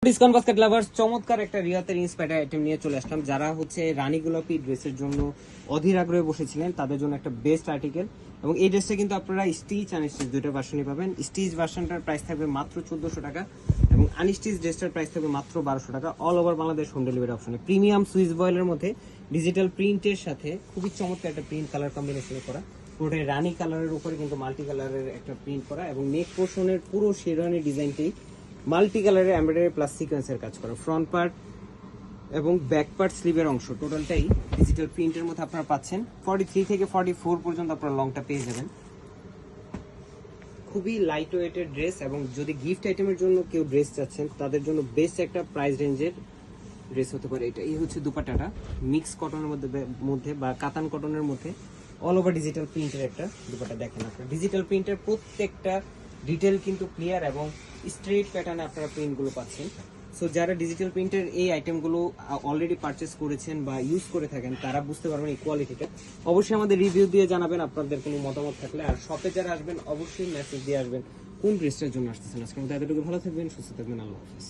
Discount basket lovers চমৎকার একটা রিয়াতের inspired item নিয়ে চলে আসলাম। যারা হচ্ছে রানী গোলাপি ড্রেসের জন্য অধীর আগ্রহে বসেছিলেন তাদের জন্য একটা বেস্ট আর্টিকেল। এবং এই ড্রেসটা কিন্তু আপনারা স্টিচ আনস্টিচ দুটো ভার্সনই পাবেন। স্টিচ ভার্সনটার প্রাইস থাকবে মাত্র 1400 টাকা এবং আনস্টিচ ড্রেসটার প্রাইস থাকবে মাত্র 1200 টাকা। All over Bangladesh home delivery অপশনে প্রিমিয়াম সুইস বয়েলের মধ্যে ডিজিটাল প্রিন্টের সাথে খুবই চমৎকার একটা প্রিন্ট কালার কম্বিনেশনে করা। পুরোটাই রানী কালারের উপরে কিন্তু মাল্টি কালারের একটা প্রিন্ট করা এবং নেক পোর্শনের পুরো শেরওয়ানি ডিজাইনটি মাল্টি কালারের এমব্রয়ডারি প্লাস সিকোয়েন্সের কাজ করা। ফ্রন্ট পার্ট এবং ব্যাক পার্ট স্লিভের অংশ টোটালটাই ডিজিটাল প্রিন্টের মধ্যে আপনারা পাচ্ছেন। 43 থেকে 44 পর্যন্ত আপনারা লংটা পেয়ে যাবেন। খুবই লাইট ওয়েটের ড্রেস এবং যদি গিফট আইটেমের জন্য কেউ ড্রেস চাচ্ছেন তাদের জন্য বেস্ট একটা প্রাইস রেঞ্জের ড্রেস হতে পারে এটা। এই হচ্ছে দুপাট্টাটা মিক্স কটনের মধ্যে বা কাতান কটনের মধ্যে অল ওভার ডিজিটাল প্রিন্টের একটা দুপাট্টা। দেখেন আপনারা ডিজিটাল প্রিন্টের প্রত্যেকটা ডিটেল কিন্তু ক্লিয়ার এবং স্ট্রেট প্যাটার্নে আপনারা প্রিন্টগুলো পাচ্ছেন। সো যারা ডিজিটাল প্রিন্টের এই আইটেমগুলো অলরেডি পারচেস করেছেন বা ইউজ করে থাকেন তারা বুঝতে পারবেন এই কোয়ালিটিটা। অবশ্যই আমাদের রিভিউ দিয়ে জানাবেন আপনাদের কোনো মতামত থাকলে। আর শপে যারা আসবেন অবশ্যই মেসেজ দিয়ে আসবেন কোন ড্রেসটার জন্য আসতেছেন। আজকের মধ্যে এতটুকু ভালো থাকবেন, সুস্থ থাকবেন, আল্লাহ হাফেজ।